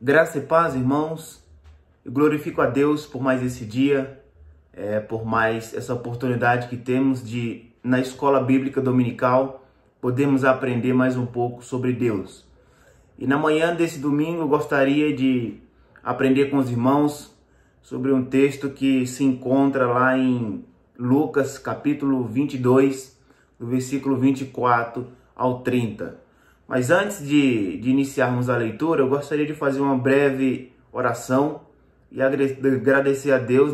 Graça e paz, irmãos. Eu glorifico a Deus por mais esse dia, por mais essa oportunidade que temos de, na escola bíblica dominical, podemos aprender mais um pouco sobre Deus. E na manhã desse domingo eu gostaria de aprender com os irmãos sobre um texto que se encontra lá em Lucas capítulo 22, do versículo 24 ao 30. Mas antes de iniciarmos a leitura, eu gostaria de fazer uma breve oração e agradecer a Deus,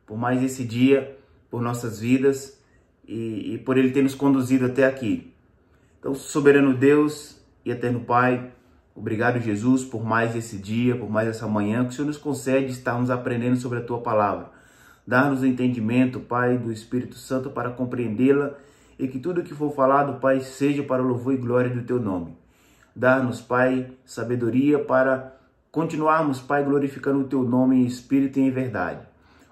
por mais esse dia, por nossas vidas e por Ele ter nos conduzido até aqui. Então, soberano Deus e eterno Pai, obrigado, Jesus, por mais esse dia, por mais essa manhã, que o Senhor nos concede estarmos aprendendo sobre a Tua Palavra. Dar-nos o entendimento, Pai, do Espírito Santo para compreendê-la e que tudo que for falado, Pai, seja para o louvor e glória do Teu nome. Dá-nos, Pai, sabedoria para continuarmos, Pai, glorificando o Teu nome em espírito e em verdade.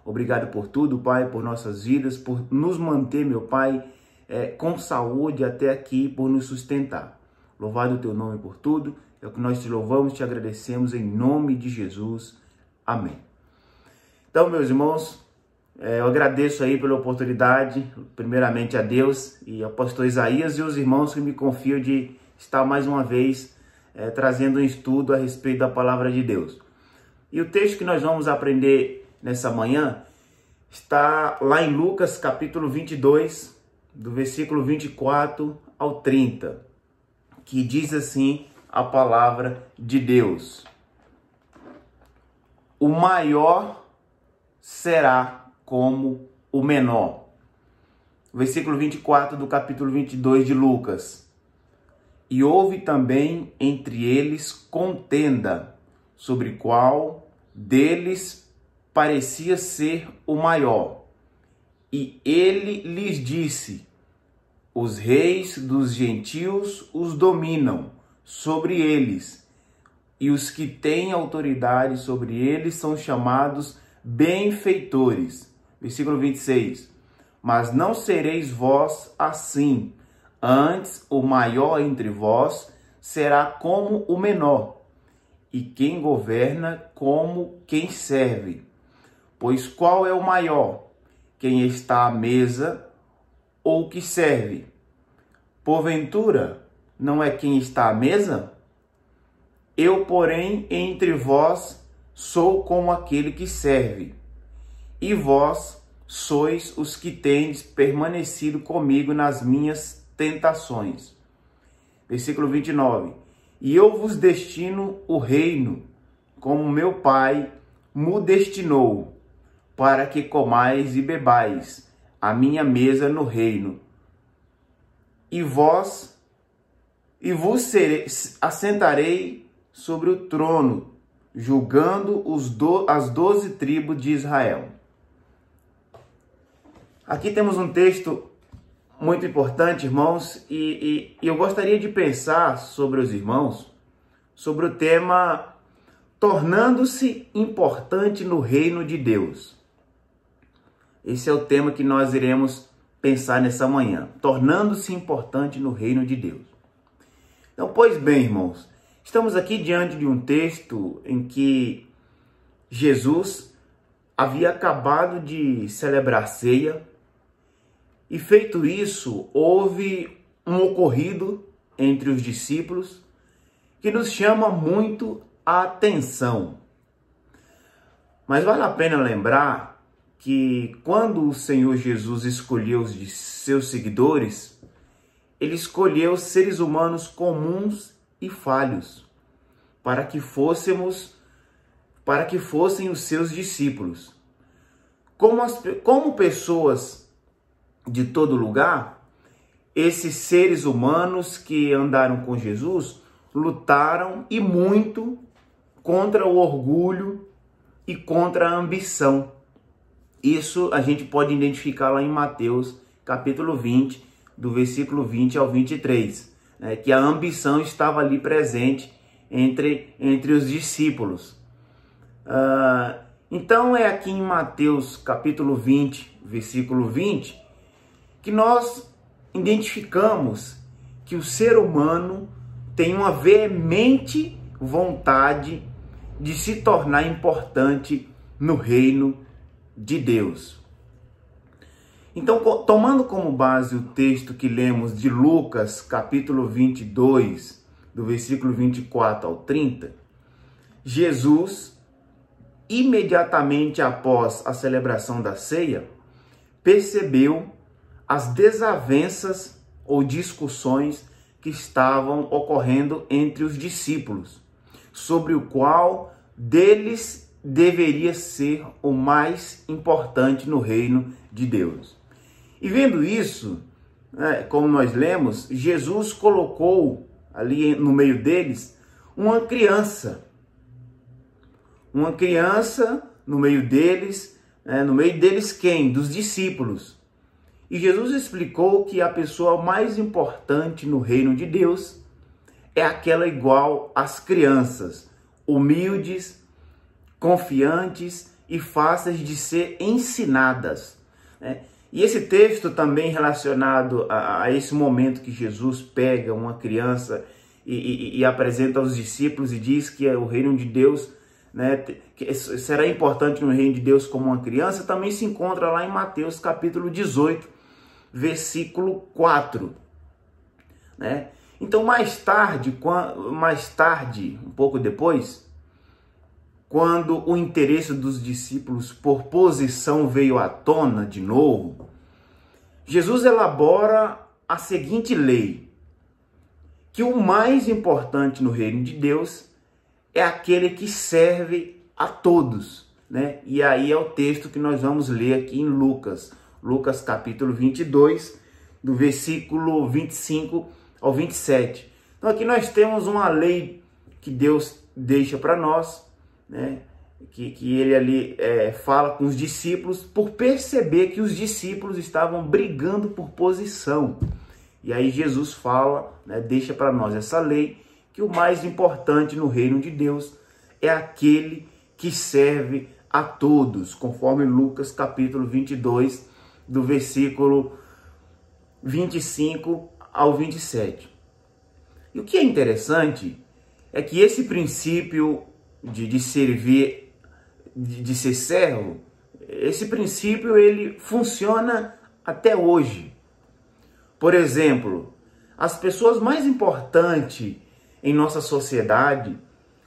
Obrigado por tudo, Pai, por nossas vidas, por nos manter, meu Pai, com saúde até aqui, por nos sustentar. Louvado o Teu nome por tudo, é o que nós te louvamos, te agradecemos em nome de Jesus. Amém. Então, meus irmãos, eu agradeço aí pela oportunidade, primeiramente a Deus e ao pastor Isaías e os irmãos que me confiam de estar mais uma vez trazendo um estudo a respeito da palavra de Deus. E o texto que nós vamos aprender nessa manhã está lá em Lucas capítulo 22, do versículo 24 ao 30, que diz assim a palavra de Deus: o maior será como o menor. Versículo 24 do capítulo 22 de Lucas. E houve também entre eles contenda, sobre qual deles parecia ser o maior. E ele lhes disse: os reis dos gentios os dominam sobre eles, e os que têm autoridade sobre eles são chamados benfeitores. Versículo 26. Mas não sereis vós assim. Antes, o maior entre vós será como o menor, e quem governa como quem serve. Pois qual é o maior? Quem está à mesa ou que serve? Porventura, não é quem está à mesa? Eu, porém, entre vós sou como aquele que serve. E vós sois os que tendes permanecido comigo nas minhas tentações. Versículo 29. E eu vos destino o reino, como meu Pai mo destinou, para que comais e bebais a minha mesa no reino. E vos assentarei sobre o trono, julgando as 12 tribos de Israel. Aqui temos um texto muito importante, irmãos, e eu gostaria de pensar sobre os irmãos, sobre o tema tornando-se importante no reino de Deus. Esse é o tema que nós iremos pensar nessa manhã, tornando-se importante no reino de Deus. Então, pois bem, irmãos, estamos aqui diante de um texto em que Jesus havia acabado de celebrar a ceia. E feito isso, houve um ocorrido entre os discípulos que nos chama muito a atenção. Mas vale a pena lembrar que quando o Senhor Jesus escolheu os de seus seguidores, Ele escolheu seres humanos comuns e falhos para que fossem os seus discípulos. Como pessoas de todo lugar, esses seres humanos que andaram com Jesus lutaram e muito contra o orgulho e contra a ambição. Isso a gente pode identificar lá em Mateus capítulo 20, do versículo 20 ao 23, que a ambição estava ali presente entre os discípulos. Então é aqui em Mateus capítulo 20, versículo 20, que nós identificamos que o ser humano tem uma veemente vontade de se tornar importante no reino de Deus. Então, tomando como base o texto que lemos de Lucas, capítulo 22, do versículo 24 ao 30, Jesus, imediatamente após a celebração da ceia, percebeu as desavenças ou discussões que estavam ocorrendo entre os discípulos, sobre o qual deles deveria ser o mais importante no reino de Deus. E vendo isso, como nós lemos, Jesus colocou ali no meio deles uma criança. Uma criança no meio deles, quem? Dos discípulos. E Jesus explicou que a pessoa mais importante no reino de Deus é aquela igual às crianças, humildes, confiantes e fáceis de ser ensinadas, né? E esse texto também relacionado a esse momento que Jesus pega uma criança e apresenta aos discípulos e diz que o reino de Deus, né, que será importante no reino de Deus como uma criança, também se encontra lá em Mateus capítulo 18, versículo 4. Né? Então mais tarde, um pouco depois, quando o interesse dos discípulos por posição veio à tona de novo, Jesus elabora a seguinte lei, que o mais importante no reino de Deus é aquele que serve a todos, né? E aí é o texto que nós vamos ler aqui em Lucas capítulo 22, do versículo 25 ao 27. Então aqui nós temos uma lei que Deus deixa para nós, né? Que ele ali fala com os discípulos por perceber que os discípulos estavam brigando por posição. E aí Jesus fala, né, deixa para nós essa lei, que o mais importante no reino de Deus é aquele que serve a todos, conforme Lucas capítulo 22, do versículo 25 ao 27. E o que é interessante é que esse princípio de servir, de ser servo, esse princípio ele funciona até hoje. Por exemplo, as pessoas mais importantes em nossa sociedade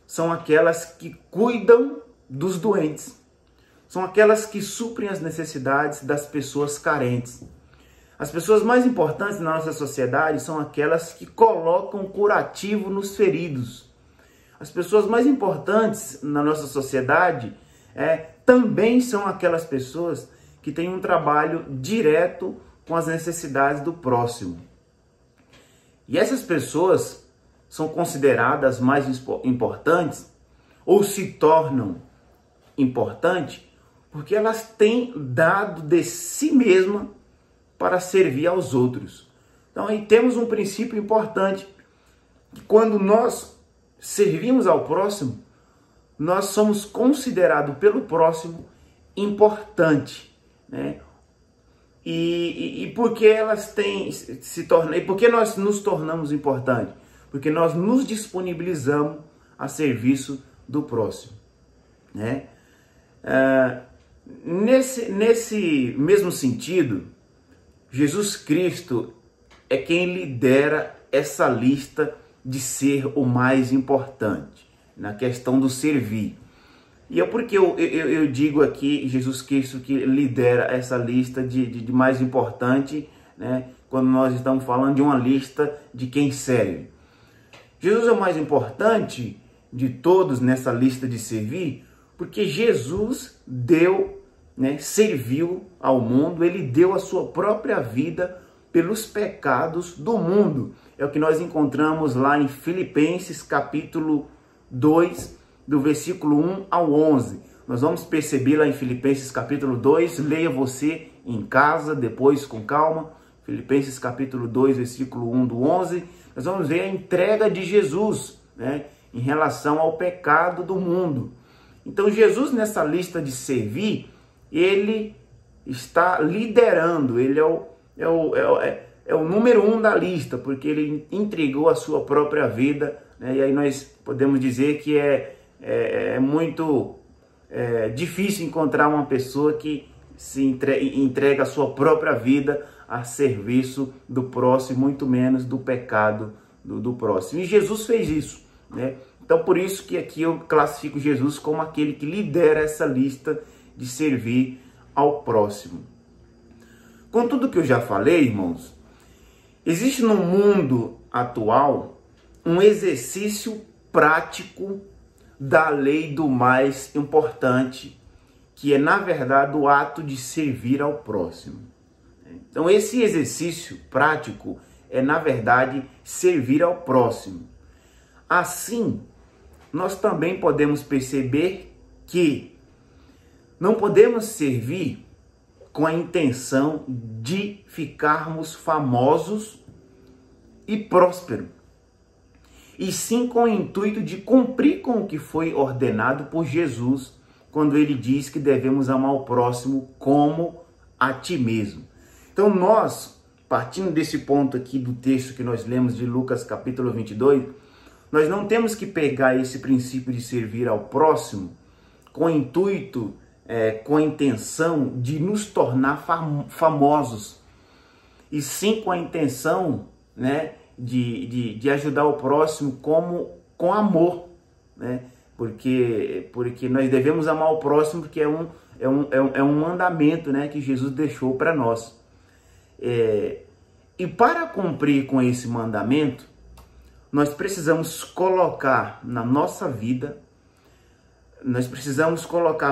são aquelas que cuidam dos doentes, são aquelas que suprem as necessidades das pessoas carentes. As pessoas mais importantes na nossa sociedade são aquelas que colocam curativo nos feridos. As pessoas mais importantes na nossa sociedade também são aquelas pessoas que têm um trabalho direto com as necessidades do próximo. E essas pessoas são consideradas mais importantes ou se tornam importantes porque elas têm dado de si mesma para servir aos outros. Então aí temos um princípio importante, que quando nós servimos ao próximo, nós somos considerados pelo próximo importante, né? E por que elas por que nós nos tornamos importantes? Porque nós nos disponibilizamos a serviço do próximo, né? Nesse mesmo sentido, Jesus Cristo é quem lidera essa lista de ser o mais importante na questão do servir. E porque eu digo aqui Jesus Cristo que lidera essa lista de mais importante, né? Quando nós estamos falando de uma lista de quem serve. Jesus é o mais importante de todos nessa lista de servir, porque Jesus deu, né, serviu ao mundo, ele deu a sua própria vida pelos pecados do mundo. É o que nós encontramos lá em Filipenses capítulo 2, do versículo 1 ao 11. Nós vamos perceber lá em Filipenses capítulo 2, leia você em casa, depois com calma. Filipenses capítulo 2, versículo 1 do 11. Nós vamos ver a entrega de Jesus, né, em relação ao pecado do mundo. Então Jesus, nessa lista de servir, ele está liderando, ele é o número 1 da lista, porque ele entregou a sua própria vida, né? E aí nós podemos dizer que é é muito difícil encontrar uma pessoa que se entrega a sua própria vida a serviço do próximo, muito menos do pecado do próximo. E Jesus fez isso, né? Então, por isso que aqui eu classifico Jesus como aquele que lidera essa lista de servir ao próximo. Com tudo que eu já falei, irmãos, existe no mundo atual um exercício prático da lei do mais importante, que é, na verdade, o ato de servir ao próximo. Então, esse exercício prático é, na verdade, servir ao próximo. Assim, nós também podemos perceber que não podemos servir com a intenção de ficarmos famosos e prósperos, e sim com o intuito de cumprir com o que foi ordenado por Jesus, quando ele diz que devemos amar o próximo como a ti mesmo. Então nós, partindo desse ponto aqui do texto que nós lemos de Lucas capítulo 22, nós não temos que pegar esse princípio de servir ao próximo com o intuito, com a intenção de nos tornar famosos, e sim com a intenção, né, de ajudar o próximo com amor, né? Porque nós devemos amar o próximo, porque é um mandamento, né, que Jesus deixou para nós. E para cumprir com esse mandamento, nós precisamos colocar na nossa vida,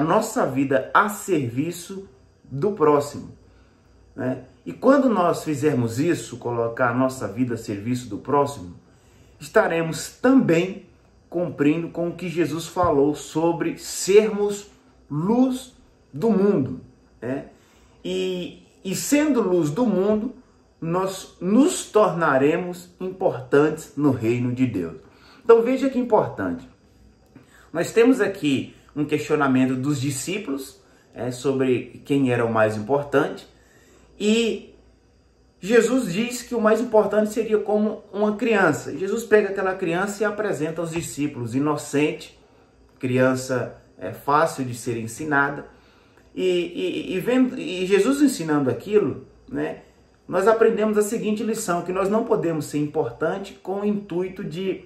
nossa vida a serviço do próximo, né? E quando nós fizermos isso, colocar a nossa vida a serviço do próximo, estaremos também cumprindo com o que Jesus falou sobre sermos luz do mundo, né? E sendo luz do mundo, nós nos tornaremos importantes no reino de Deus. Então veja que importante. Nós temos aqui um questionamento dos discípulos sobre quem era o mais importante, e Jesus diz que o mais importante seria como uma criança. Jesus pega aquela criança e apresenta aos discípulos, inocente, criança fácil de ser ensinada, e Jesus ensinando aquilo, né? Nós aprendemos a seguinte lição, que nós não podemos ser importante com o intuito de...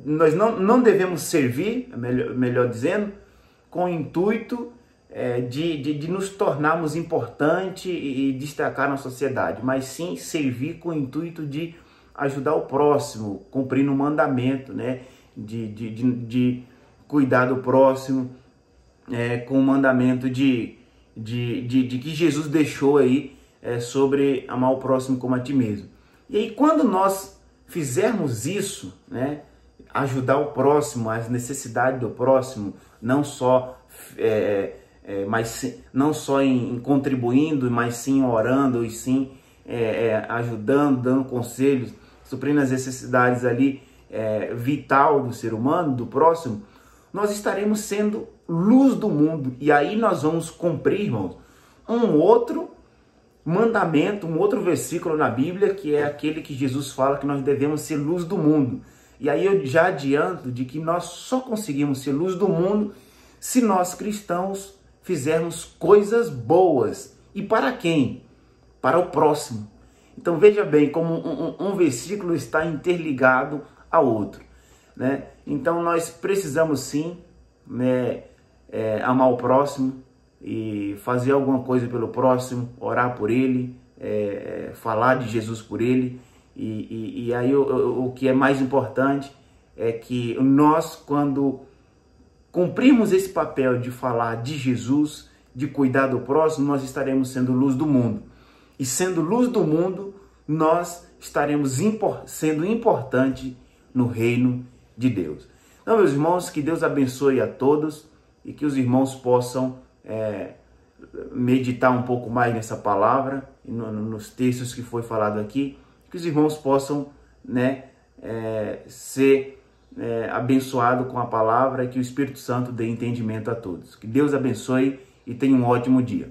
Nós não devemos servir, melhor dizendo, com o intuito de nos tornarmos importantes e destacar na sociedade, mas sim servir com o intuito de ajudar o próximo, cumprindo o mandamento, né? De cuidar do próximo, com o mandamento de que Jesus deixou aí, sobre amar o próximo como a ti mesmo. E aí, quando nós fizermos isso, né, ajudar o próximo, as necessidades do próximo, não só em contribuindo, mas sim orando, e sim ajudando, dando conselhos, suprindo as necessidades ali vital do ser humano, do próximo, nós estaremos sendo luz do mundo. E aí nós vamos cumprir, irmãos, um outro mandamento, um outro versículo na Bíblia, que é aquele que Jesus fala que nós devemos ser luz do mundo. E aí eu já adianto de que nós só conseguimos ser luz do mundo se nós cristãos fizermos coisas boas. E para quem? Para o próximo. Então veja bem como um versículo está interligado ao outro, né? Então nós precisamos sim, né, amar o próximo e fazer alguma coisa pelo próximo, orar por ele, falar de Jesus por ele. E aí o que é mais importante é que nós, quando cumprirmos esse papel de falar de Jesus, de cuidar do próximo, nós estaremos sendo luz do mundo. E sendo luz do mundo, nós estaremos sendo importante no reino de Deus. Então, meus irmãos, que Deus abençoe a todos e que os irmãos possam meditar um pouco mais nessa palavra, nos textos que foi falado aqui, que os irmãos possam, né, ser abençoados com a palavra, e que o Espírito Santo dê entendimento a todos. Que Deus abençoe e tenha um ótimo dia.